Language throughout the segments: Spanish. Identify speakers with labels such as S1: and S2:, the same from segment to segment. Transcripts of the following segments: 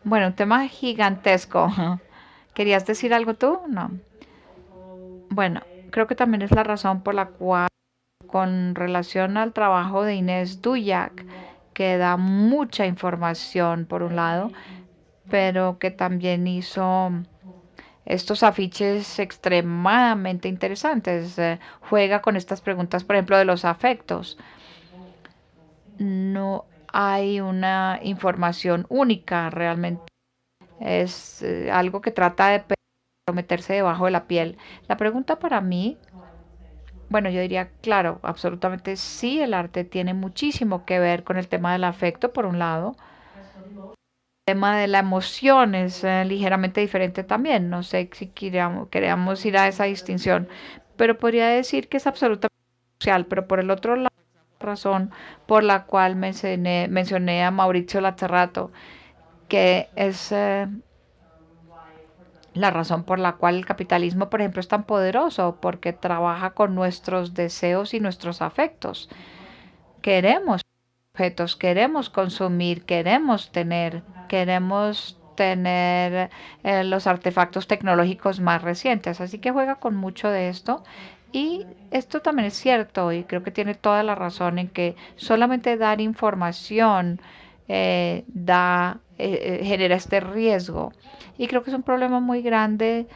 S1: Bueno, un tema gigantesco. ¿Querías decir algo tú? No. Bueno, creo que también es la razón por la cual, con relación al trabajo de Inés Duyac, que da mucha información por un lado, pero que también hizo estos afiches extremadamente interesantes. Juega con estas preguntas, por ejemplo, de los afectos. No hay una información única realmente. Es algo que trata de meterse debajo de la piel. La pregunta para mí, bueno, yo diría, claro, absolutamente sí, el arte tiene muchísimo que ver con el tema del afecto, por un lado. El tema de la emoción es ligeramente diferente también. No sé si queríamos ir a esa distinción, pero podría decir que es absolutamente social. Pero por el otro lado, la razón por la cual mencioné a Mauricio Lacerrato, que es la razón por la cual el capitalismo, por ejemplo, es tan poderoso, porque trabaja con nuestros deseos y nuestros afectos. Queremos objetos, queremos consumir, queremos tener los artefactos tecnológicos más recientes. Así que juega con mucho de esto. Y esto también es cierto, y creo que tiene toda la razón en que solamente dar información genera este riesgo. Y creo que es un problema muy grande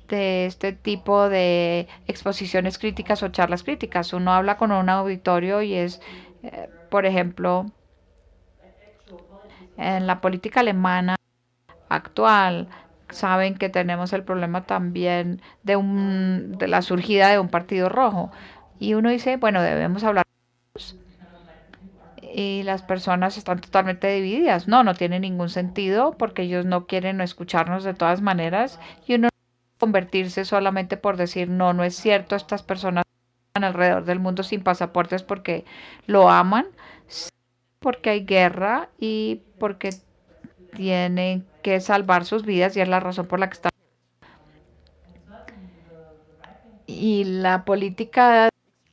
S1: de este tipo de exposiciones críticas o charlas críticas. Uno habla con un auditorio y es, por ejemplo, en la política alemana actual, saben que tenemos el problema también de la surgida de un partido rojo. Y uno dice, bueno, debemos hablar. Y las personas están totalmente divididas. No, no tiene ningún sentido porque ellos no quieren escucharnos de todas maneras. Y uno convertirse solamente por decir no, no es cierto, estas personas están alrededor del mundo sin pasaportes porque lo aman, porque hay guerra y porque tienen que salvar sus vidas y es la razón por la que están. Y la política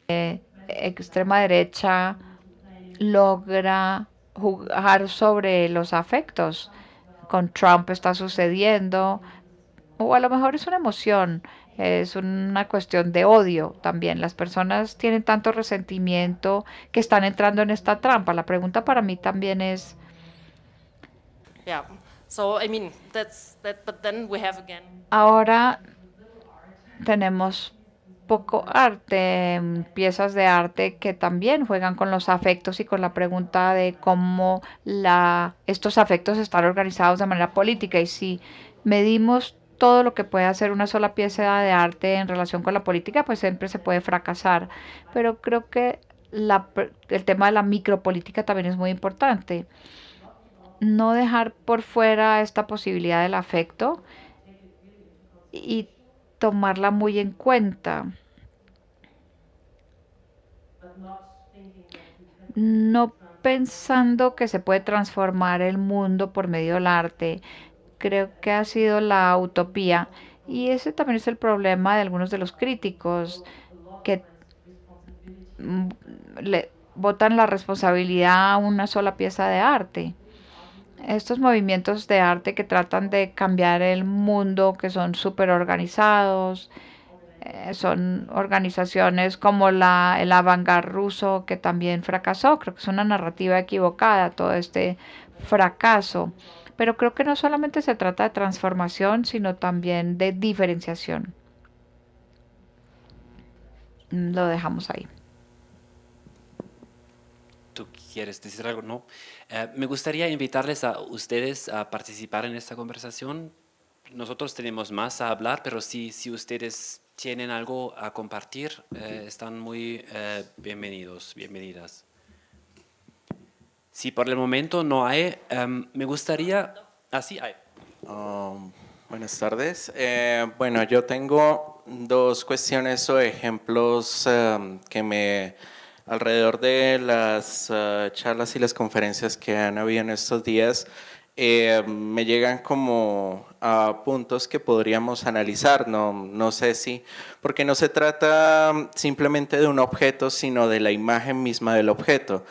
S1: de extrema derecha logra jugar sobre los afectos. Con Trump está sucediendo, o a lo mejor es una emoción, es una cuestión de odio también. Las personas tienen tanto resentimiento que están entrando en esta trampa. La pregunta para mí también es,
S2: Yeah. So I mean but then we have again.
S1: ahora tenemos poco arte, piezas de arte que también juegan con los afectos y con la pregunta de cómo estos afectos están organizados de manera política y si medimos todo lo que puede hacer una sola pieza de arte en relación con la política, pues siempre se puede fracasar. Pero creo que el tema de la micropolítica también es muy importante. No dejar por fuera esta posibilidad del afecto y tomarla muy en cuenta. No pensando que se puede transformar el mundo por medio del arte. Creo que ha sido la utopía. Y ese también es el problema de algunos de los críticos que mm, le botan la responsabilidad a una sola pieza de arte. Estos movimientos de arte que tratan de cambiar el mundo, que son súper organizados, son organizaciones como el Avangar ruso que también fracasó. Creo que es una narrativa equivocada todo este fracaso. Pero creo que no solamente se trata de transformación, sino también de diferenciación. Lo dejamos ahí.
S3: ¿Tú quieres decir algo? No. Me gustaría invitarles a ustedes a participar en esta conversación. Nosotros tenemos más a hablar, pero si ustedes tienen algo a compartir, están muy bienvenidos, bienvenidas. Si por el momento no hay, me gustaría... Ah, sí, hay.
S4: Buenas tardes. Bueno, yo tengo dos cuestiones o ejemplos alrededor de las charlas y las conferencias que han habido en estos días, me llegan como a puntos que podríamos analizar. No sé si, porque no se trata simplemente de un objeto, sino de la imagen misma del objeto.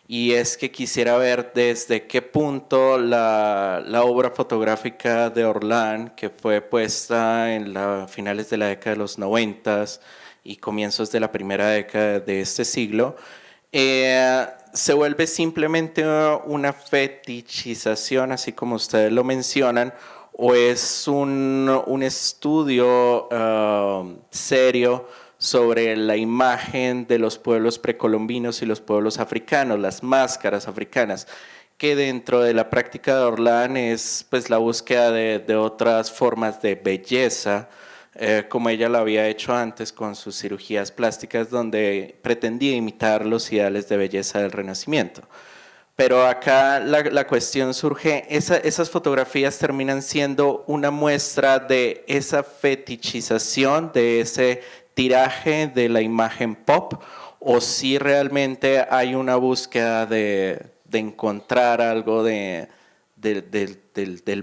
S4: y es que quisiera ver desde qué punto la obra fotográfica de Orlan, que fue puesta en finales de la década de los 90 y comienzos de la primera década de este siglo, se vuelve simplemente una fetichización, así como ustedes lo mencionan, o es un estudio serio sobre la imagen de los pueblos precolombinos y los pueblos africanos, las máscaras africanas, que dentro de la práctica de Orlan es pues la búsqueda de otras formas de belleza, como ella lo había hecho antes con sus cirugías plásticas, donde pretendía imitar los ideales de belleza del Renacimiento. Pero acá la cuestión surge, esas fotografías terminan siendo una muestra de esa fetichización, de ese tiraje de la imagen pop, o si realmente hay una búsqueda de encontrar algo del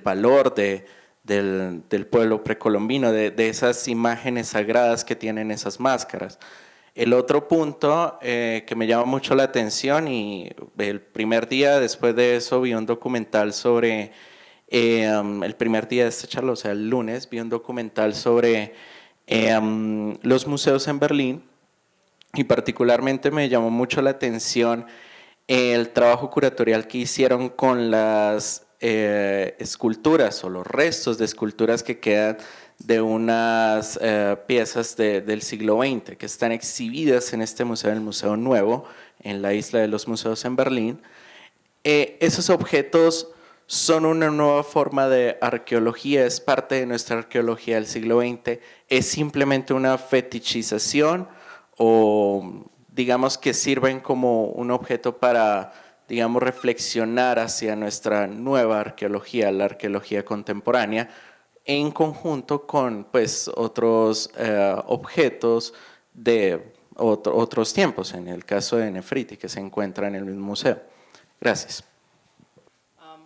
S4: valor del pueblo precolombino, de esas imágenes sagradas que tienen esas máscaras. El otro punto que me llama mucho la atención, y el primer día después de eso vi un documental sobre, el primer día de esta charla, o sea el lunes, vi un documental sobre los museos en Berlín, y particularmente me llamó mucho la atención el trabajo curatorial que hicieron con las esculturas o los restos de esculturas que quedan de unas piezas del siglo XX que están exhibidas en este museo, en el Museo Nuevo, en la Isla de los Museos en Berlín. Esos objetos son una nueva forma de arqueología, es parte de nuestra arqueología del siglo XX, es simplemente una fetichización, o digamos que sirven como un objeto para, digamos, reflexionar hacia nuestra nueva arqueología, la arqueología contemporánea, en conjunto con pues otros objetos de otros tiempos, en el caso de Nefriti, que se encuentra en el mismo museo. Gracias.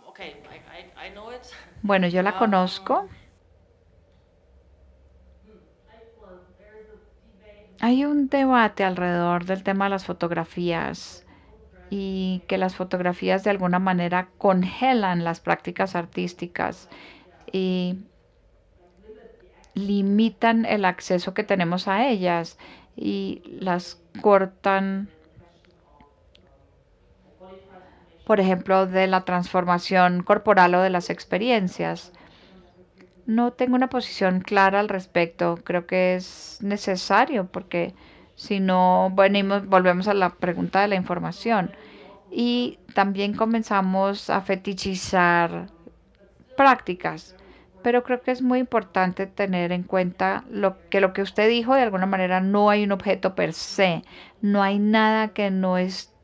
S2: Okay, I know it.
S1: Bueno, yo la conozco. Hay un debate alrededor del tema de las fotografías y que las fotografías de alguna manera congelan las prácticas artísticas y limitan el acceso que tenemos a ellas y las cortan, por ejemplo, de la transformación corporal o de las experiencias. No tengo una posición clara al respecto. Creo que es necesario porque si no volvemos a la pregunta de la información. Y también comenzamos a fetichizar prácticas. Pero creo que es muy importante tener en cuenta lo que usted dijo, de alguna manera no hay un objeto per se. No hay nada que no esté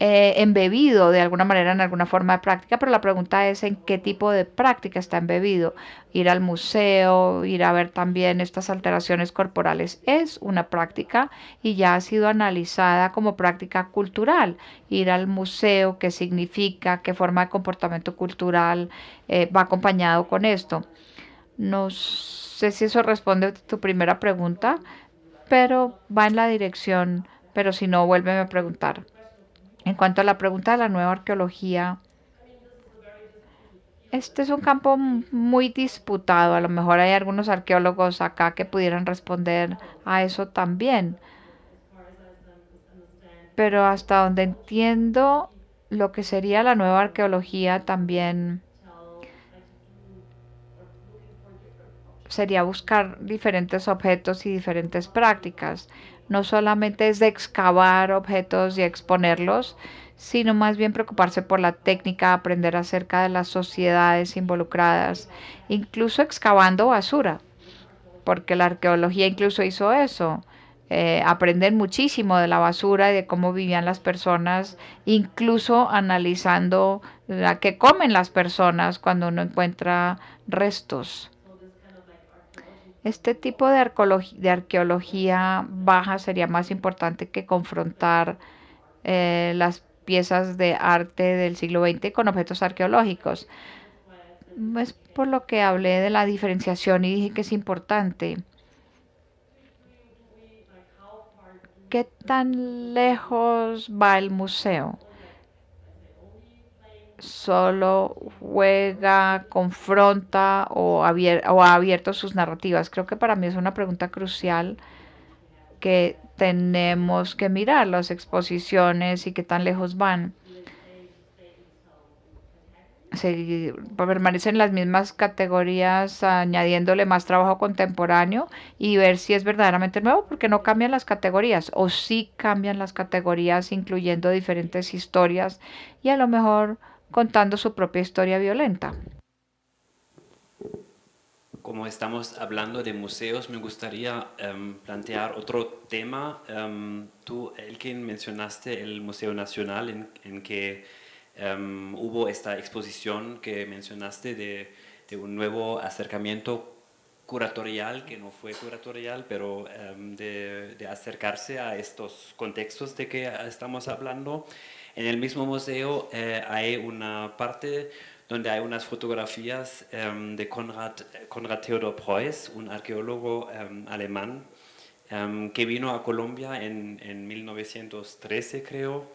S1: embebido de alguna manera en alguna forma de práctica, pero la pregunta es en qué tipo de práctica está embebido. Ir al museo, ir a ver también estas alteraciones corporales es una práctica y ya ha sido analizada como práctica cultural. Ir al museo, qué significa, qué forma de comportamiento cultural va acompañado con esto. No sé si eso responde a tu primera pregunta, pero va en la dirección, pero si no, vuélveme a preguntar. En cuanto a la pregunta de la nueva arqueología, este es un campo muy disputado. A lo mejor hay algunos arqueólogos acá que pudieran responder a eso también. Pero hasta donde entiendo, lo que sería la nueva arqueología también sería buscar diferentes objetos y diferentes prácticas. No solamente es de excavar objetos y exponerlos, sino más bien preocuparse por la técnica, aprender acerca de las sociedades involucradas, incluso excavando basura, porque la arqueología incluso hizo eso. Aprenden muchísimo de la basura y de cómo vivían las personas, incluso analizando a qué comen las personas cuando uno encuentra restos. Este tipo de arqueología baja sería más importante que confrontar las piezas de arte del siglo XX con objetos arqueológicos. Es por lo que hablé de la diferenciación y dije que es importante. ¿qué tan lejos va el museo? ¿Solo juega, confronta o ha abierto sus narrativas? Creo que para mí es una pregunta crucial que tenemos que mirar las exposiciones y qué tan lejos van. Permanecen las mismas categorías, añadiéndole más trabajo contemporáneo y ver si es verdaderamente nuevo, porque no cambian las categorías, o sí cambian las categorías, incluyendo diferentes historias y a lo mejor contando su propia historia violenta.
S3: Como estamos hablando de museos, me gustaría plantear otro tema. Tú, Elkin, mencionaste el Museo Nacional en que hubo esta exposición que mencionaste de un nuevo acercamiento curatorial, que no fue curatorial, pero de acercarse a estos contextos de que estamos hablando. En el mismo museo hay una parte donde hay unas fotografías de Konrad Theodor Preuss, un arqueólogo alemán, que vino a Colombia en 1913, creo,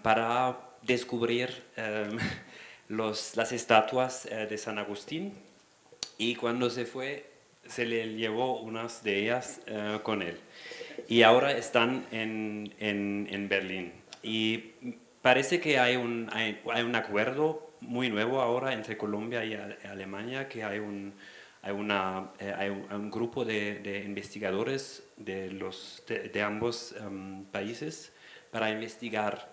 S3: para descubrir las estatuas de San Agustín, y cuando se fue se le llevó unas de ellas con él. Y ahora están en Berlín. Y parece que hay un acuerdo muy nuevo ahora entre Colombia y Alemania, que hay un grupo de investigadores de ambos países para investigar.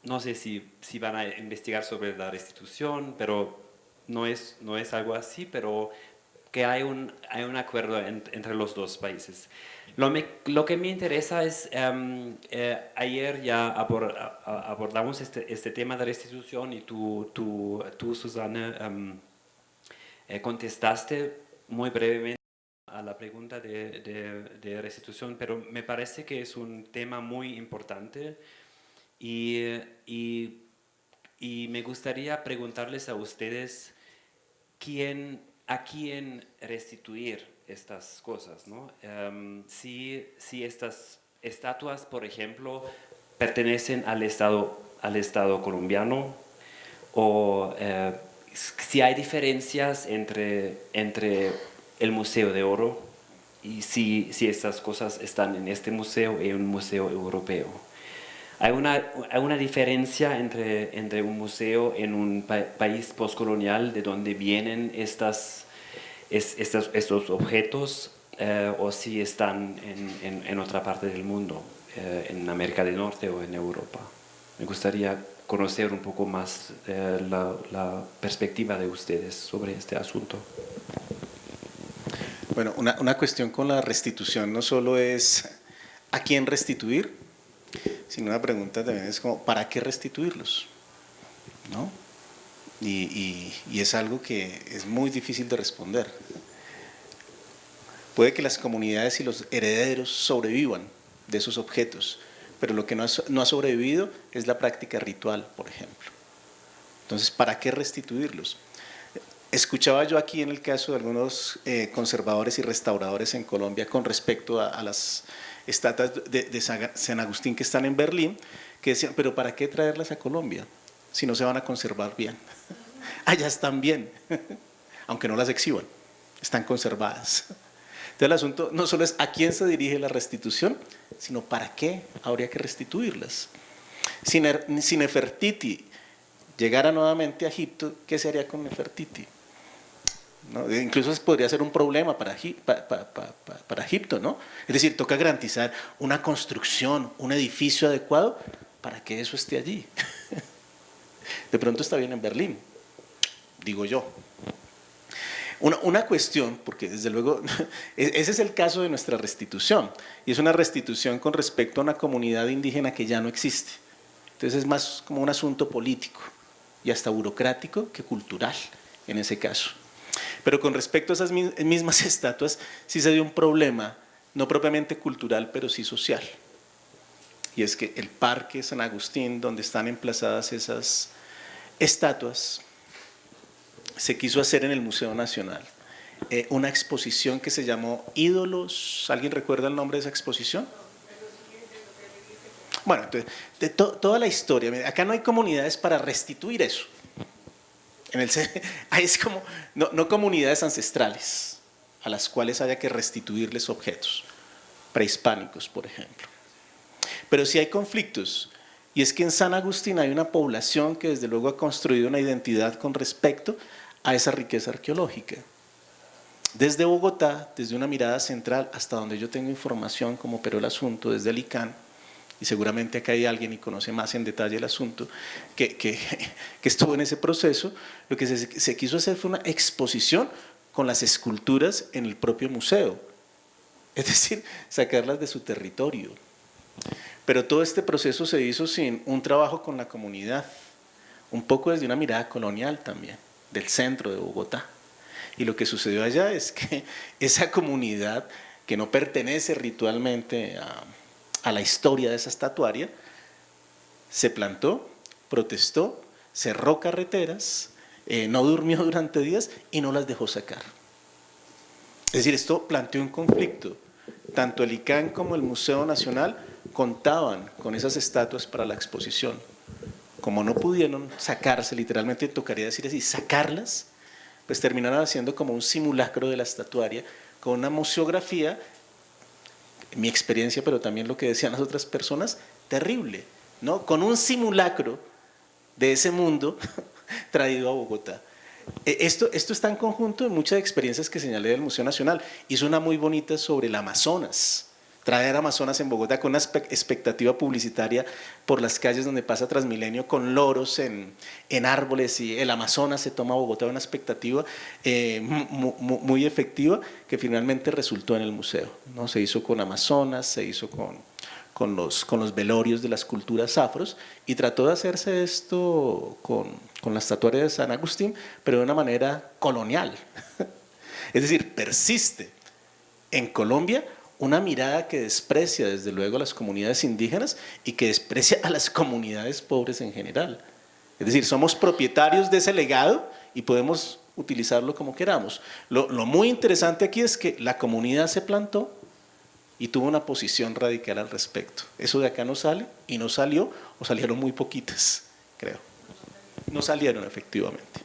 S3: No sé si van a investigar sobre la restitución, pero no es algo así, pero que hay un acuerdo entre los dos países. Lo que me interesa es, ayer ya abordamos este tema de restitución y tú Susana, contestaste muy brevemente a la pregunta de restitución, pero me parece que es un tema muy importante y, y, y me gustaría preguntarles a ustedes a quién restituir estas cosas, ¿no? Si estas estatuas, por ejemplo, pertenecen al Estado colombiano, o si hay diferencias entre el Museo de Oro y si estas cosas están en este museo y en un museo europeo. Hay una diferencia entre un museo en un país postcolonial de donde vienen estos objetos, o si están en otra parte del mundo, en América del Norte o en Europa. Me gustaría conocer un poco más la perspectiva de ustedes sobre este asunto.
S5: Bueno, una cuestión con la restitución no solo es a quién restituir, sino una pregunta también es como, ¿para qué restituirlos? ¿No? Y es algo que es muy difícil de responder. Puede que las comunidades y los herederos sobrevivan de esos objetos, pero lo que no ha sobrevivido es la práctica ritual, por ejemplo. Entonces, ¿para qué restituirlos? Escuchaba yo aquí en el caso de algunos conservadores y restauradores en Colombia con respecto a las estatuas de San Agustín que están en Berlín, que decían, pero ¿para qué traerlas a Colombia si no se van a conservar bien? Allá están bien, aunque no las exhiban, están conservadas. Entonces el asunto no solo es a quién se dirige la restitución, sino para qué habría que restituirlas. Si Nefertiti llegara nuevamente a Egipto, ¿qué se haría con Nefertiti? ¿No? Incluso podría ser un problema para Egipto, ¿no? Es decir, toca garantizar una construcción, un edificio adecuado para que eso esté allí. De pronto está bien en Berlín, digo yo. Una cuestión, porque desde luego ese es el caso de nuestra restitución, y es una restitución con respecto a una comunidad indígena que ya no existe. Entonces es más como un asunto político y hasta burocrático que cultural en ese caso. Pero con respecto a esas mismas estatuas, sí se dio un problema, no propiamente cultural, pero sí social. Y es que el Parque San Agustín, donde están emplazadas esas estatuas, se quiso hacer en el Museo Nacional. una exposición que se llamó Ídolos. ¿Alguien recuerda el nombre de esa exposición? Bueno, entonces, toda la historia, acá no hay comunidades para restituir eso. Ahí es como, no comunidades ancestrales a las cuales haya que restituirles objetos prehispánicos, por ejemplo. Pero sí hay conflictos, y es que en San Agustín hay una población que desde luego ha construido una identidad con respecto a esa riqueza arqueológica. Desde Bogotá, desde una mirada central, hasta donde yo tengo información como operó el asunto, desde el ICANN, y seguramente acá hay alguien y conoce más en detalle el asunto, que estuvo en ese proceso, lo que se quiso hacer fue una exposición con las esculturas en el propio museo, es decir, sacarlas de su territorio. Pero todo este proceso se hizo sin un trabajo con la comunidad, un poco desde una mirada colonial también, del centro de Bogotá. Y lo que sucedió allá es que esa comunidad que no pertenece ritualmente a la historia de esa estatuaria, se plantó, protestó, cerró carreteras, no durmió durante días y no las dejó sacar. Es decir, esto planteó un conflicto. Tanto el ICANN como el Museo Nacional contaban con esas estatuas para la exposición. Como no pudieron sacarse, literalmente tocaría decir así, sacarlas, pues terminaron haciendo como un simulacro de la estatuaria con una museografía, mi experiencia, pero también lo que decían las otras personas, terrible, ¿no? Con un simulacro de ese mundo traído a Bogotá. Esto está en conjunto de muchas experiencias que señalé del Museo Nacional. Hizo una muy bonita sobre el Amazonas, traer Amazonas en Bogotá con una expectativa publicitaria por las calles donde pasa Transmilenio con loros en árboles, y el Amazonas se toma a Bogotá, una expectativa muy efectiva que finalmente resultó en el museo, ¿no? Se hizo con Amazonas, se hizo con los velorios de las culturas afros, y trató de hacerse esto con la estatuaria de San Agustín, pero de una manera colonial. Es decir, persiste en Colombia una mirada que desprecia desde luego a las comunidades indígenas y que desprecia a las comunidades pobres en general. Es decir, somos propietarios de ese legado y podemos utilizarlo como queramos. Lo muy interesante aquí es que la comunidad se plantó y tuvo una posición radical al respecto. Eso de acá no sale, y no salió, o salieron muy poquitas, creo. No salieron efectivamente.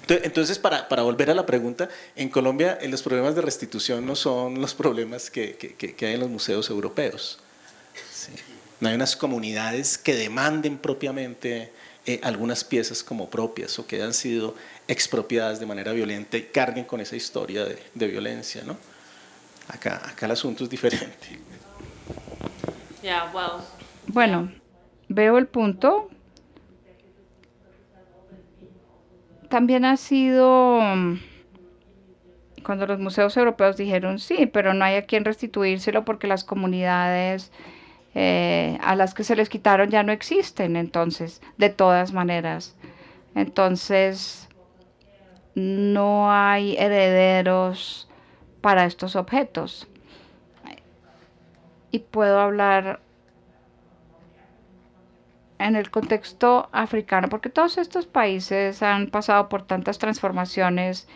S5: Entonces, para volver a la pregunta, en Colombia los problemas de restitución no son los problemas que hay en los museos europeos. Sí. No hay unas comunidades que demanden propiamente algunas piezas como propias, o que hayan sido expropiadas de manera violenta y carguen con esa historia de violencia, ¿no? Acá el asunto es diferente.
S2: Yeah, well.
S1: Bueno, veo el punto. También ha sido cuando los museos europeos dijeron sí, pero no hay a quien restituírselo porque las comunidades a las que se les quitaron ya no existen, entonces, de todas maneras. Entonces, no hay herederos para estos objetos. Y puedo hablar en el contexto africano, porque todos estos países han pasado por tantas transformaciones,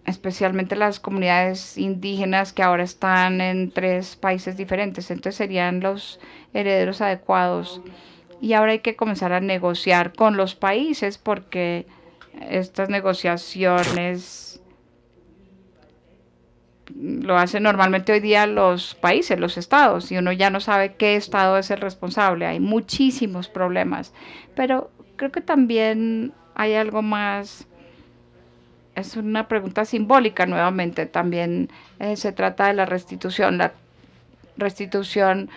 S1: especialmente las comunidades indígenas que ahora están en 3 países diferentes, entonces serían los herederos adecuados. Y ahora hay que comenzar a negociar con los países, porque estas negociaciones lo hacen normalmente hoy día los países, los estados, y uno ya no sabe qué estado es el responsable. Hay muchísimos problemas, pero creo que también hay algo más. Es una pregunta simbólica nuevamente. También se trata de la restitución. La restitución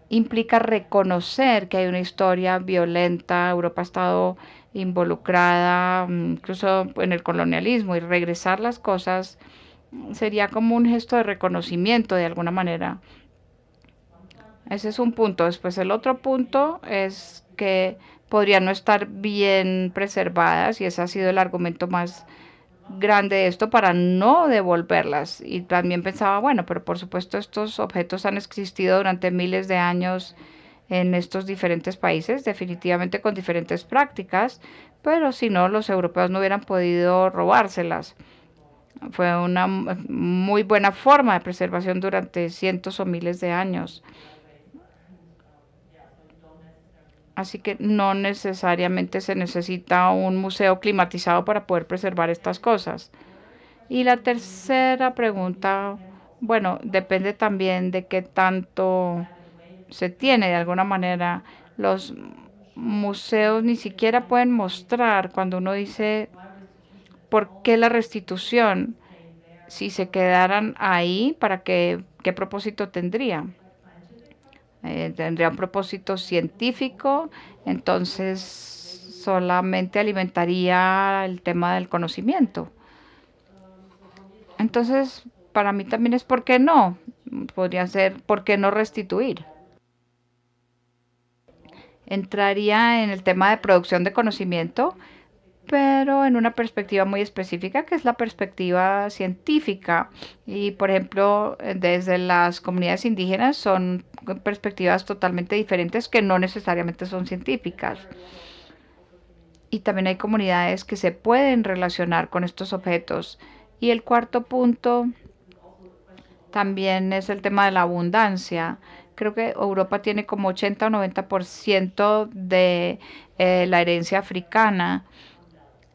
S1: implica reconocer que hay una historia violenta. Europa ha estado involucrada incluso en el colonialismo, y regresar las cosas sería como un gesto de reconocimiento de alguna manera. Ese es un punto. Después el otro punto es que podrían no estar bien preservadas, y ese ha sido el argumento más grande de esto para no devolverlas. Y también pensaba, bueno, pero por supuesto estos objetos han existido durante miles de años en estos diferentes países, definitivamente con diferentes prácticas, pero si no, los europeos no hubieran podido robárselas. Fue una muy buena forma de preservación durante cientos o miles de años. Así que no necesariamente se necesita un museo climatizado para poder preservar estas cosas. Y la tercera pregunta, bueno, depende también de qué tanto se tiene. De alguna manera, los museos ni siquiera pueden mostrar cuando uno dice por qué la restitución, si se quedaran ahí, ¿para qué propósito tendría? Tendría un propósito científico, entonces solamente alimentaría el tema del conocimiento. Entonces, para mí también es ¿por qué no? Podría ser ¿por qué no restituir? Entraría en el tema de producción de conocimiento, pero en una perspectiva muy específica, que es la perspectiva científica. Y, por ejemplo, desde las comunidades indígenas son perspectivas totalmente diferentes que no necesariamente son científicas. Y también hay comunidades que se pueden relacionar con estos objetos. Y el cuarto punto también es el tema de la abundancia. Creo que Europa tiene como 80 o 90% de la herencia africana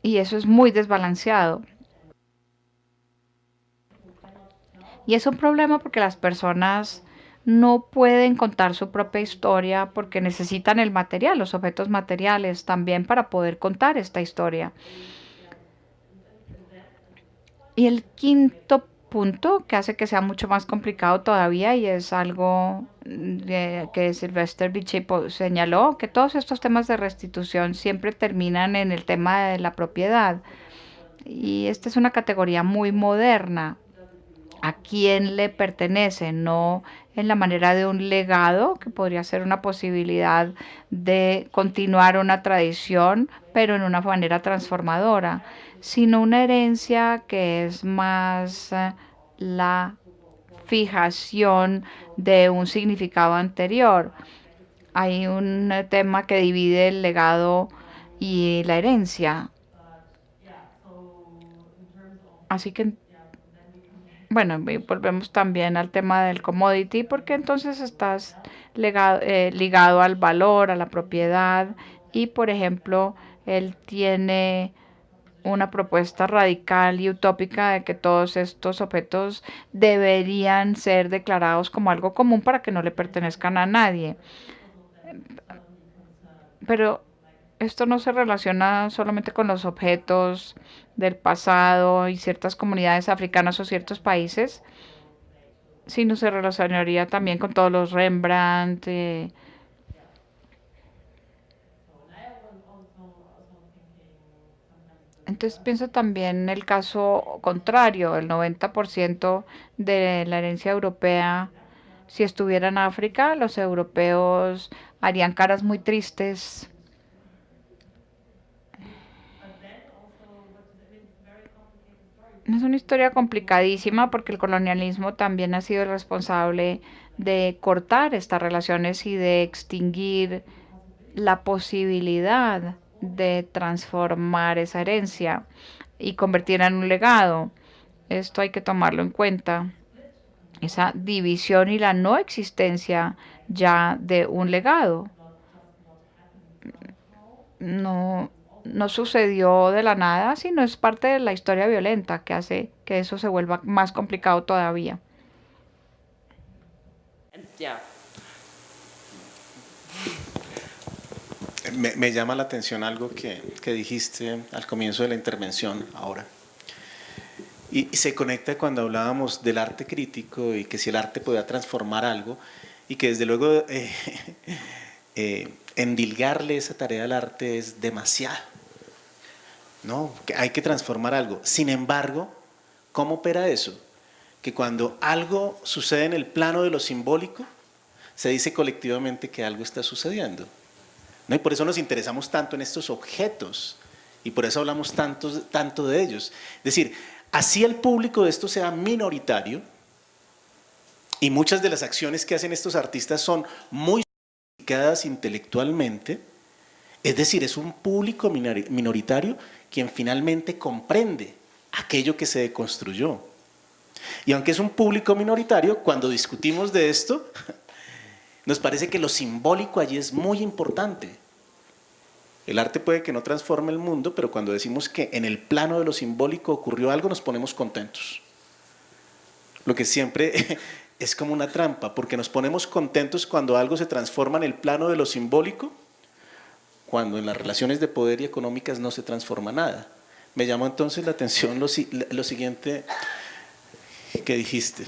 S1: y eso es muy desbalanceado. Y es un problema porque las personas no pueden contar su propia historia porque necesitan el material, los objetos materiales también para poder contar esta historia. Y el quinto punto que hace que sea mucho más complicado todavía y es algo que Sylvester Vichy señaló, que todos estos temas de restitución siempre terminan en el tema de la propiedad. Y esta es una categoría muy moderna. ¿A quién le pertenece? No en la manera de un legado, que podría ser una posibilidad de continuar una tradición, pero en una manera transformadora, sino una herencia que es más la fijación de un significado anterior. Hay un tema que divide el legado y la herencia. Así que bueno, y volvemos también al tema del commodity, porque entonces estás ligado al valor, a la propiedad, y por ejemplo, él tiene una propuesta radical y utópica de que todos estos objetos deberían ser declarados como algo común para que no le pertenezcan a nadie. Pero esto no se relaciona solamente con los objetos del pasado y ciertas comunidades africanas o ciertos países, sino se relacionaría también con todos los Rembrandt. Entonces pienso también en el caso contrario, el 90% de la herencia europea, si estuviera en África, los europeos harían caras muy tristes. Es una historia complicadísima porque el colonialismo también ha sido el responsable de cortar estas relaciones y de extinguir la posibilidad de transformar esa herencia y convertirla en un legado. Esto hay que tomarlo en cuenta. Esa división y la no existencia ya de un legado. No sucedió de la nada, sino es parte de la historia violenta que hace que eso se vuelva más complicado todavía.
S2: Yeah.
S5: Me llama la atención algo que dijiste al comienzo de la intervención ahora. Y se conecta cuando hablábamos del arte crítico y que si el arte podía transformar algo y que desde luego endilgarle esa tarea al arte es demasiado. No, que hay que transformar algo. Sin embargo, ¿cómo opera eso? Que cuando algo sucede en el plano de lo simbólico, se dice colectivamente que algo está sucediendo. ¿No? Y por eso nos interesamos tanto en estos objetos y por eso hablamos tanto de ellos. Es decir, así el público de esto sea minoritario y muchas de las acciones que hacen estos artistas son muy sofisticadas intelectualmente, es decir, es un público minoritario quien finalmente comprende aquello que se deconstruyó. Y aunque es un público minoritario, cuando discutimos de esto, nos parece que lo simbólico allí es muy importante. El arte puede que no transforme el mundo, pero cuando decimos que en el plano de lo simbólico ocurrió algo, nos ponemos contentos. Lo que siempre es como una trampa, porque nos ponemos contentos cuando algo se transforma en el plano de lo simbólico, cuando en las relaciones de poder y económicas no se transforma nada. Me llamó entonces la atención lo siguiente que dijiste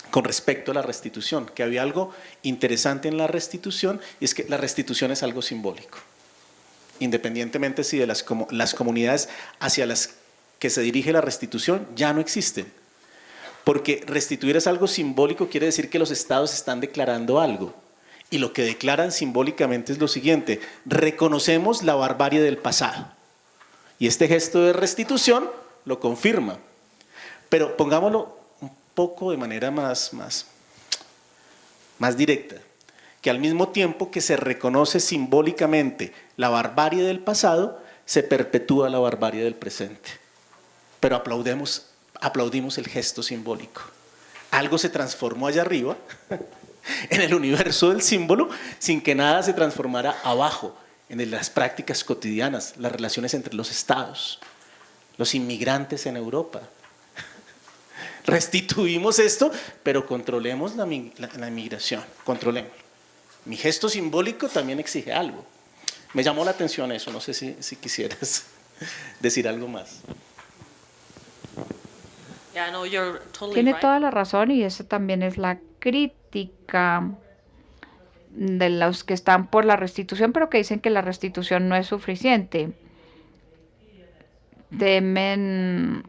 S5: con respecto a la restitución, que había algo interesante en la restitución, y es que la restitución es algo simbólico. Independientemente si de las comunidades hacia las que se dirige la restitución ya no existen. Porque restituir es algo simbólico, quiere decir que los estados están declarando algo. Y lo que declaran simbólicamente es lo siguiente: reconocemos la barbarie del pasado. Y este gesto de restitución lo confirma. Pero pongámoslo un poco de manera más directa, que al mismo tiempo que se reconoce simbólicamente la barbarie del pasado, se perpetúa la barbarie del presente. Pero aplaudimos el gesto simbólico. Algo se transformó allá arriba, en el universo del símbolo, sin que nada se transformara abajo, en las prácticas cotidianas, las relaciones entre los estados, los inmigrantes en Europa. Restituimos esto, pero controlemos la inmigración, controlemos. Mi gesto simbólico también exige algo. Me llamó la atención eso, no sé si quisieras decir algo más.
S2: Yeah, no, you're totally
S1: Tiene
S2: right.
S1: toda la razón, y esa también es la crítica de los que están por la restitución, pero que dicen que la restitución no es suficiente. Temen,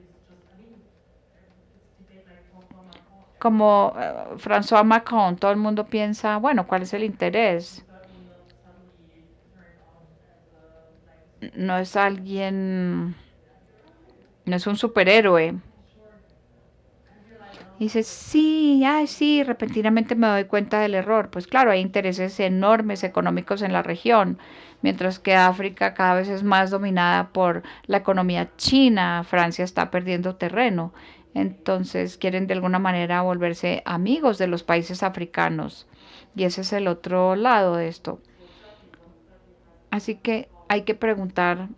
S1: como François Macron, todo el mundo piensa, bueno, ¿cuál es el interés? No es alguien, no es un superhéroe. Y dice, sí, ay, sí, repentinamente me doy cuenta del error. Pues claro, hay intereses enormes económicos en la región, mientras que África cada vez es más dominada por la economía china. Francia está perdiendo terreno. Entonces quieren de alguna manera volverse amigos de los países africanos. Y ese es el otro lado de esto. Así que hay que preguntar,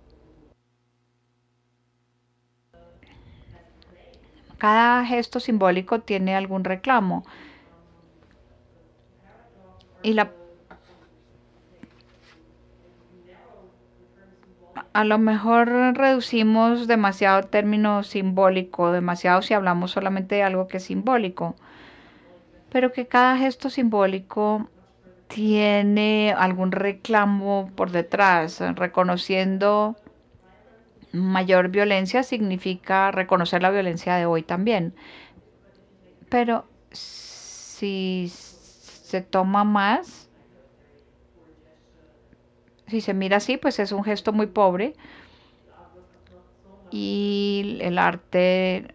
S1: cada gesto simbólico tiene algún reclamo. Y a lo mejor reducimos demasiado el término simbólico, demasiado si hablamos solamente de algo que es simbólico. Pero que cada gesto simbólico tiene algún reclamo por detrás. Reconociendo mayor violencia significa reconocer la violencia de hoy también. Pero si se toma más, si se mira así, pues es un gesto muy pobre. Y el arte,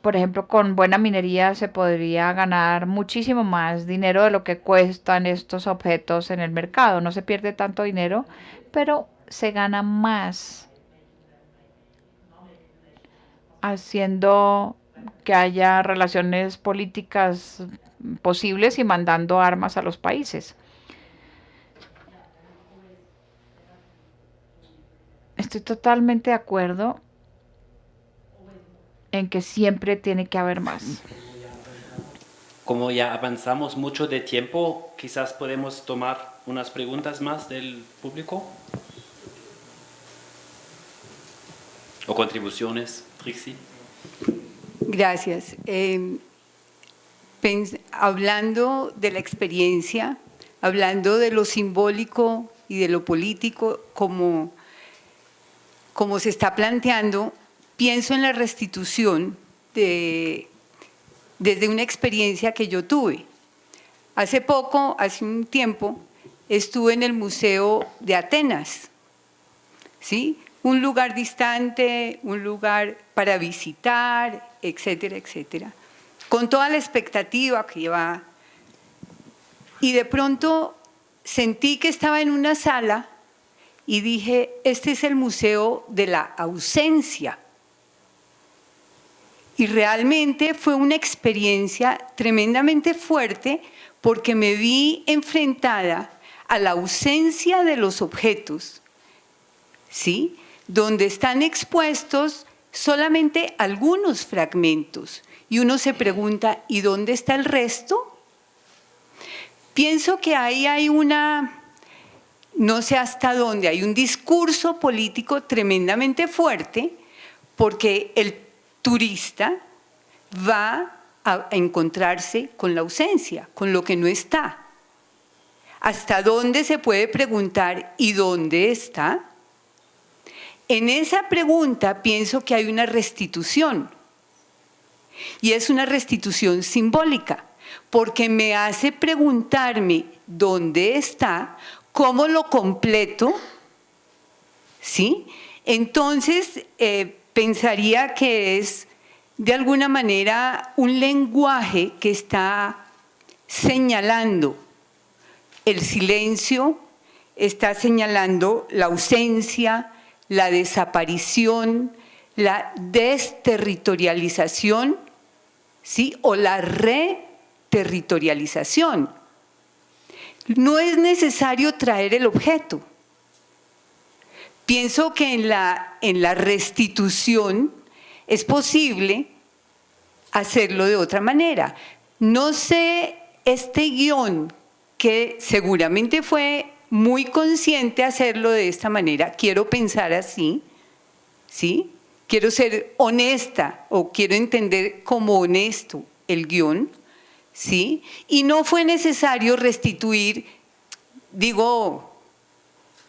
S1: por ejemplo, con buena minería se podría ganar muchísimo más dinero de lo que cuestan estos objetos en el mercado. No se pierde tanto dinero, pero se gana más haciendo que haya relaciones políticas posibles y mandando armas a los países. Estoy totalmente de acuerdo en que siempre tiene que haber más.
S3: Como ya avanzamos mucho de tiempo, quizás podemos tomar unas preguntas más del público. O contribuciones, Trixie.
S6: Gracias. Hablando de la experiencia, hablando de lo simbólico y de lo político, como se está planteando, pienso en la restitución desde una experiencia que yo tuve. Hace un tiempo, estuve en el Museo de Atenas, ¿sí? Un lugar distante, un lugar para visitar, etcétera, etcétera. Con toda la expectativa que iba Y de pronto sentí que estaba en una sala y dije, este es el museo de la ausencia. Y realmente fue una experiencia tremendamente fuerte porque me vi enfrentada a la ausencia de los objetos, ¿sí? Donde están expuestos solamente algunos fragmentos. Y uno se pregunta, ¿y dónde está el resto? Pienso que ahí hay no sé hasta dónde, hay un discurso político tremendamente fuerte porque el turista va a encontrarse con la ausencia, con lo que no está. ¿Hasta dónde se puede preguntar y dónde está? En esa pregunta pienso que hay una restitución y es una restitución simbólica porque me hace preguntarme dónde está, cómo lo completo, ¿sí? Entonces, pensaría que es de alguna manera un lenguaje que está señalando el silencio, está señalando la ausencia, la desaparición, la desterritorialización, ¿sí? O la reterritorialización. No es necesario traer el objeto. Pienso que en la restitución es posible hacerlo de otra manera. No sé, este guión que seguramente fue muy consciente hacerlo de esta manera, quiero pensar así, ¿sí? Quiero ser honesta o quiero entender como honesto el guión, ¿sí? Y no fue necesario restituir, digo,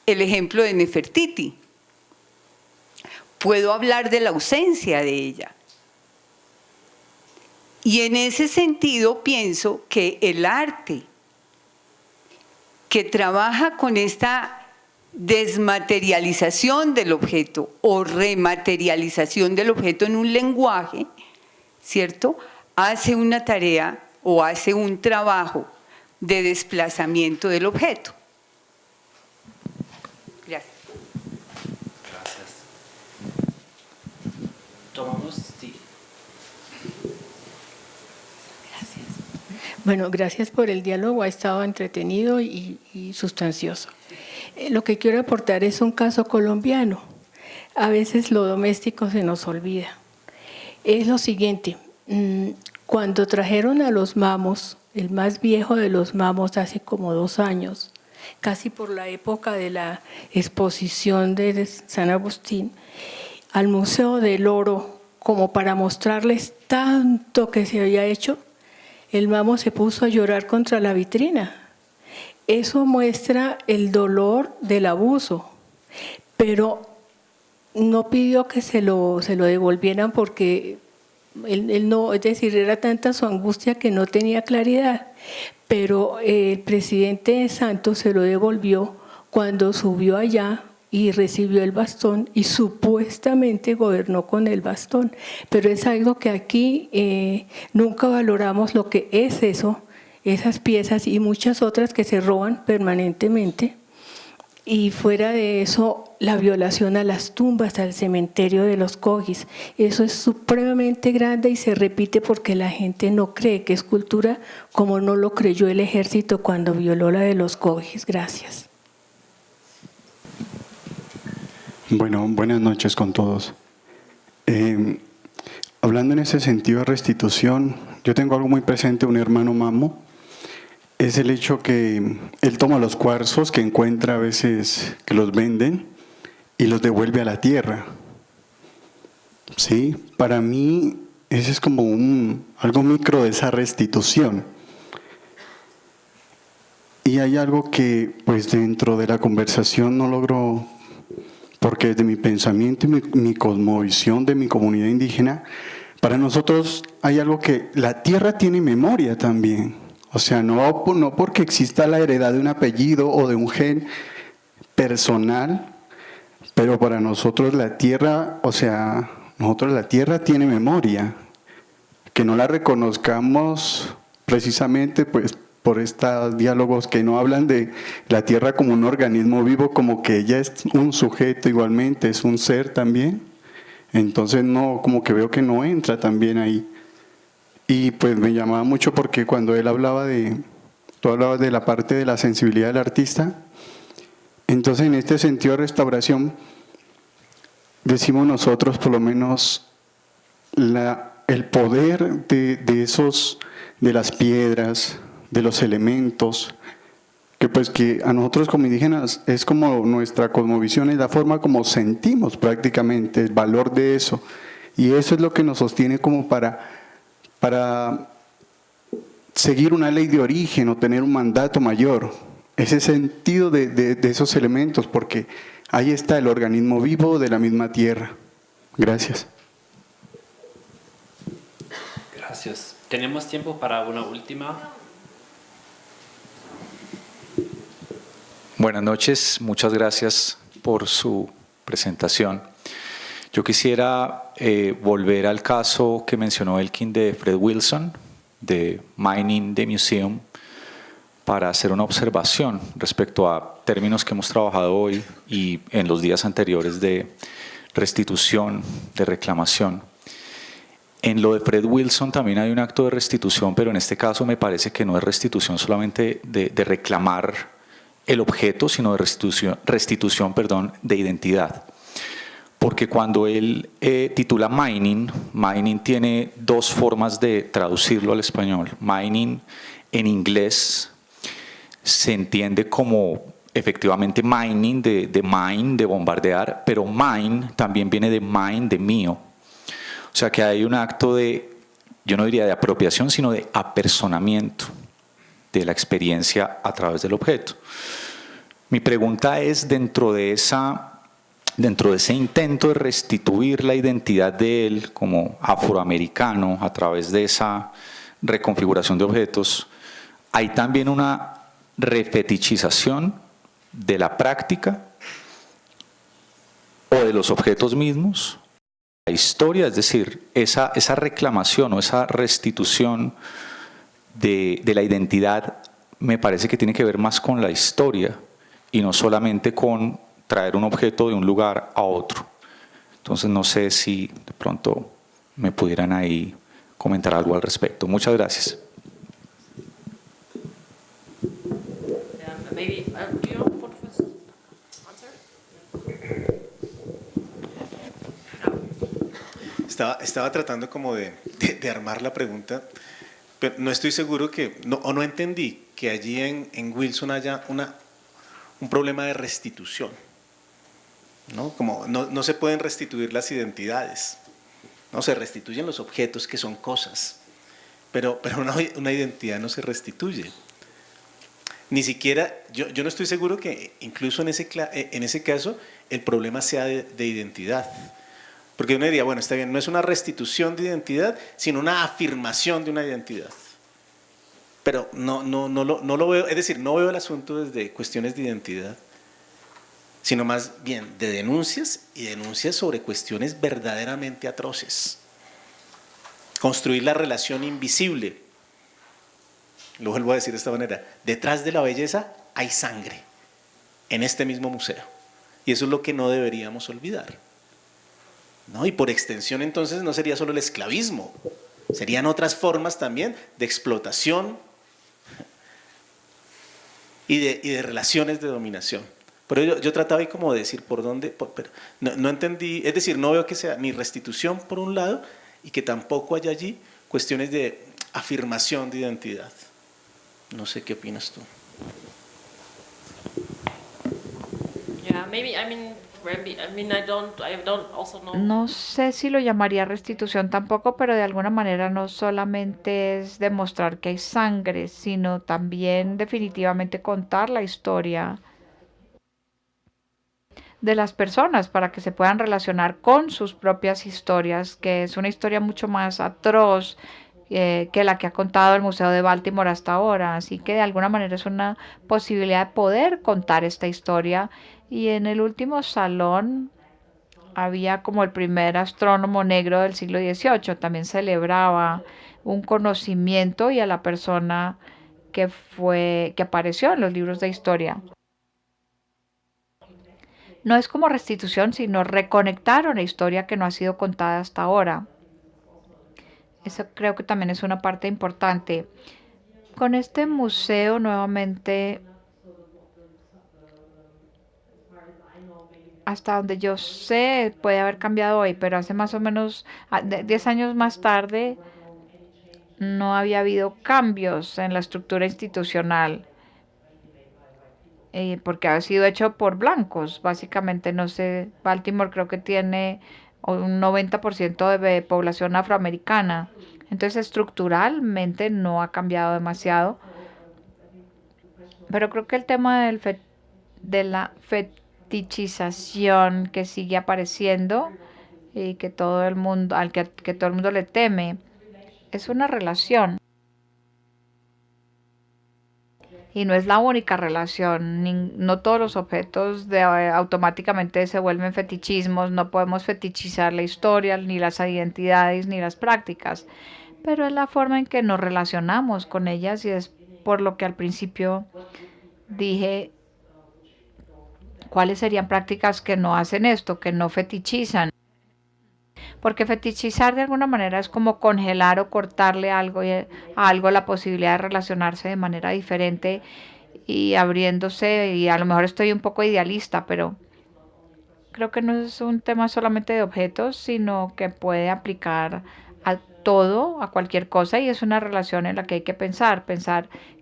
S6: el ejemplo de Nefertiti. Puedo hablar de la ausencia de ella. Y en ese sentido pienso que el arte que trabaja con esta desmaterialización del objeto o rematerialización del objeto en un lenguaje, ¿cierto? Hace una tarea o hace un trabajo de desplazamiento del objeto. Gracias.
S3: Gracias. Tomamos, sí.
S7: Bueno, gracias por el diálogo, ha estado entretenido y sustancioso. Lo que quiero aportar es un caso colombiano. A veces lo doméstico se nos olvida. Es lo siguiente, cuando trajeron a los mamos, el más viejo de los mamos hace como 2 años, casi por la época de la exposición de San Agustín, al Museo del Oro, como para mostrarles tanto que se había hecho, el mamo se puso a llorar contra la vitrina. Eso muestra el dolor del abuso, pero no pidió que se lo devolvieran porque él no, es decir, era tanta su angustia que no tenía claridad. Pero el presidente Santos se lo devolvió cuando subió allá y recibió el bastón y supuestamente gobernó con el bastón. Pero es algo que aquí nunca valoramos lo que es eso, esas piezas y muchas otras que se roban permanentemente. Y fuera de eso, la violación a las tumbas, al cementerio de los Cogis. Eso es supremamente grande y se repite porque la gente no cree que es cultura, como no lo creyó el ejército cuando violó la de los Cogis. Gracias.
S8: Bueno, buenas noches con todos. Hablando en ese sentido de restitución, yo tengo algo muy presente, un hermano mamo, es el hecho que él toma los cuarzos que encuentra a veces que los venden y los devuelve a la tierra. ¿Sí? Para mí ese es como algo micro de esa restitución. Y hay algo que pues dentro de la conversación no logro, porque desde mi pensamiento y mi cosmovisión de mi comunidad indígena, para nosotros hay algo que la tierra tiene memoria también. O sea, no porque exista la heredad de un apellido o de un gen personal, pero para nosotros la tierra, o sea, la tierra tiene memoria. Que no la reconozcamos precisamente pues por estos diálogos que no hablan de la Tierra como un organismo vivo, como que ella es un sujeto igualmente, es un ser también. Entonces no, como que veo que no entra también ahí. Y pues me llamaba mucho porque cuando él hablaba tú hablabas de la parte de la sensibilidad del artista. Entonces en este sentido de restauración, decimos nosotros por lo menos el poder de las piedras, de los elementos, que pues que a nosotros como indígenas es como nuestra cosmovisión, es la forma como sentimos prácticamente el valor de eso. Y eso es lo que nos sostiene como para seguir una ley de origen o tener un mandato mayor. Ese sentido de esos elementos, porque ahí está el organismo vivo de la misma tierra. Gracias.
S3: Gracias. ¿Tenemos tiempo para una última?
S9: Buenas noches, muchas gracias por su presentación. Yo quisiera volver al caso que mencionó Elkin de Fred Wilson, de Mining the Museum, para hacer una observación respecto a términos que hemos trabajado hoy y en los días anteriores de restitución, de reclamación. En lo de Fred Wilson también hay un acto de restitución, pero en este caso me parece que no es restitución solamente de reclamar el objeto, sino de restitución de identidad. Porque cuando él titula mining tiene dos formas de traducirlo al español. Mining en inglés se entiende como efectivamente mining, de mine, de bombardear, pero mine también viene de mine, de mío. O sea que hay un acto de, yo no diría de apropiación, sino de apersonamiento de la experiencia a través del objeto. Mi pregunta es, dentro de ese intento de restituir la identidad de él como afroamericano a través de esa reconfiguración de objetos, ¿hay también una refetichización de la práctica o de los objetos mismos? La historia, es decir, esa reclamación o esa restitución de la identidad me parece que tiene que ver más con la historia y no solamente con traer un objeto de un lugar a otro. Entonces no sé si de pronto me pudieran ahí comentar algo al respecto. Muchas gracias.
S2: Maybe, do you want to first answer?
S5: Estaba tratando como de armar la pregunta, pero no estoy seguro no entendí que allí en Wilson haya un problema de restitución. ¿No? Como no se pueden restituir las identidades, no se restituyen los objetos que son cosas, pero una identidad no se restituye. Ni siquiera, yo no estoy seguro que incluso en ese caso el problema sea de identidad. Porque uno diría, bueno, está bien, no es una restitución de identidad, sino una afirmación de una identidad. Pero no lo veo, es decir, no veo el asunto desde cuestiones de identidad, sino más bien de denuncias y denuncias sobre cuestiones verdaderamente atroces. Construir la relación invisible. Lo vuelvo a decir de esta manera, detrás de la belleza hay sangre, en este mismo museo. Y eso es lo que no deberíamos olvidar. ¿No? Y por extensión entonces no sería solo el esclavismo, serían otras formas también de explotación y de relaciones de dominación. Pero yo trataba ahí como de decir por dónde, pero no entendí, es decir, no veo que sea ni restitución por un lado y que tampoco haya allí cuestiones de afirmación de identidad. No sé qué opinas tú.
S2: Yeah, maybe, I don't also know.
S1: No sé si lo llamaría restitución tampoco, pero de alguna manera no solamente es demostrar que hay sangre, sino también definitivamente contar la historia de las personas para que se puedan relacionar con sus propias historias, que es una historia mucho más atroz que la que ha contado el Museo de Baltimore hasta ahora. Así que de alguna manera es una posibilidad de poder contar esta historia. Y en el último salón había como el primer astrónomo negro del siglo XVIII. También celebraba un conocimiento y a la persona que apareció en los libros de historia. No es como restitución, sino reconectar una historia que no ha sido contada hasta ahora. Eso creo que también es una parte importante. Con este museo nuevamente, hasta donde yo sé, puede haber cambiado hoy, pero hace más o menos 10 años más tarde no había habido cambios en la estructura institucional, porque ha sido hecho por blancos. Básicamente, no sé, Baltimore creo que tiene un 90% de población afroamericana. Entonces, estructuralmente no ha cambiado demasiado. Pero creo que el tema de la fetichización que sigue apareciendo y que todo el mundo, que todo el mundo le teme, es una relación. Y no es la única relación, no todos los objetos automáticamente se vuelven fetichismos, no podemos fetichizar la historia, ni las identidades, ni las prácticas, pero es la forma en que nos relacionamos con ellas y es por lo que al principio dije cuáles serían prácticas que no hacen esto, que no fetichizan. Porque fetichizar de alguna manera es como congelar o cortarle a algo la posibilidad de relacionarse de manera diferente y abriéndose, y a lo mejor estoy un poco idealista, pero creo que no es un tema solamente de objetos, sino que puede aplicar a todo, a cualquier cosa, y es una relación en la que hay que pensar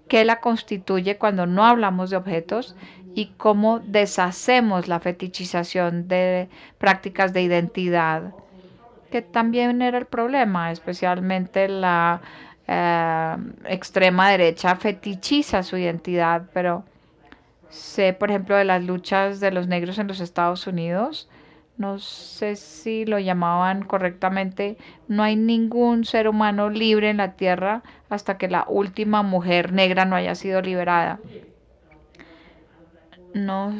S1: qué la constituye cuando no hablamos de objetos y cómo deshacemos la fetichización de prácticas de identidad, que también era el problema, especialmente la extrema derecha fetichiza su identidad, pero sé, por ejemplo, de las luchas de los negros en los Estados Unidos, no sé si lo llamaban correctamente, no hay ningún ser humano libre en la tierra hasta que la última mujer negra no haya sido liberada. No,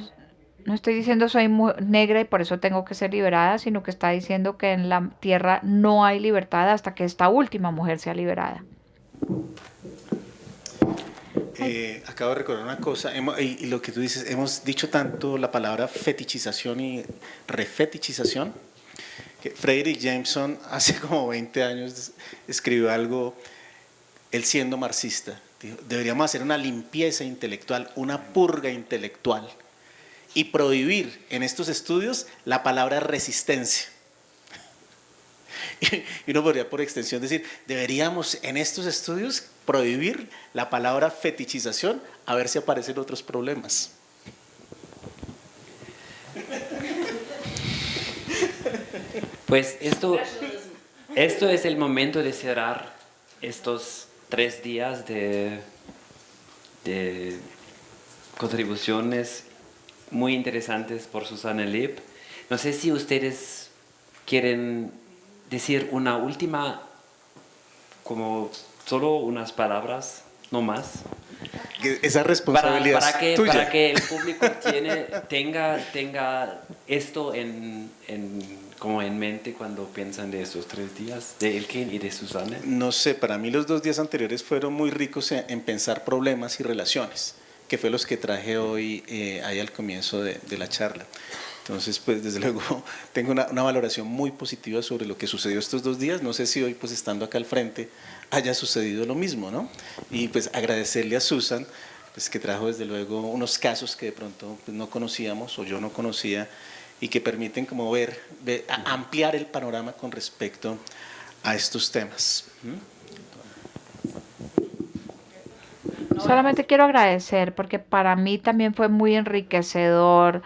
S1: no estoy diciendo soy negra y por eso tengo que ser liberada, sino que está diciendo que en la tierra no hay libertad hasta que esta última mujer sea liberada.
S5: Acabo de recordar una cosa, y lo que tú dices, hemos dicho tanto la palabra fetichización y refetichización, que Frederick Jameson hace como 20 años escribió algo, él siendo marxista, dijo, deberíamos hacer una limpieza intelectual, una purga intelectual, y prohibir en estos estudios la palabra resistencia. Y uno podría por extensión decir, deberíamos en estos estudios prohibir la palabra fetichización, a ver si aparecen otros problemas.
S3: Pues esto es el momento de cerrar estos 3 días de contribuciones muy interesantes por Susanne Leeb. No sé si ustedes quieren decir una última, como solo unas palabras, no más.
S5: Esa responsabilidad es tuya.
S3: Para que el público tenga esto como en mente cuando piensan de estos 3 días, de Elkin y de Susanne.
S5: No sé, para mí los 2 días anteriores fueron muy ricos en pensar problemas y relaciones, que fue los que traje hoy ahí al comienzo de la charla. Entonces, pues desde luego tengo una valoración muy positiva sobre lo que sucedió estos 2 días. No sé si hoy, pues estando acá al frente, haya sucedido lo mismo, ¿no? Y pues agradecerle a Susan, pues que trajo desde luego unos casos que de pronto pues, no conocíamos o yo no conocía y que permiten como ampliar el panorama con respecto a estos temas.
S1: Solamente quiero agradecer porque para mí también fue muy enriquecedor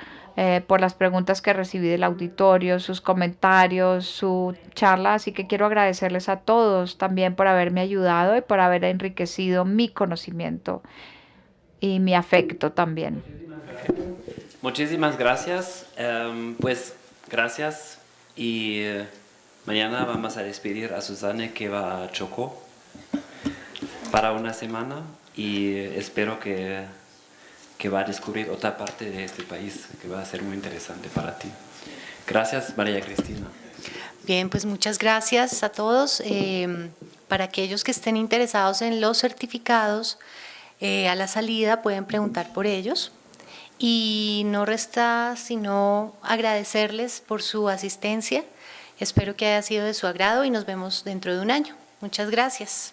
S1: por las preguntas que recibí del auditorio, sus comentarios, su charla, así que quiero agradecerles a todos también por haberme ayudado y por haber enriquecido mi conocimiento y mi afecto también.
S3: Muchísimas gracias. Pues gracias y mañana vamos a despedir a Susanne que va a Chocó para una semana y espero que va a descubrir otra parte de este país que va a ser muy interesante para ti. Gracias, María Cristina.
S10: Bien, pues muchas gracias a todos. Para aquellos que estén interesados en los certificados, A la salida pueden preguntar por ellos. Y no resta sino agradecerles por su asistencia. Espero que haya sido de su agrado y nos vemos dentro de un año. Muchas gracias.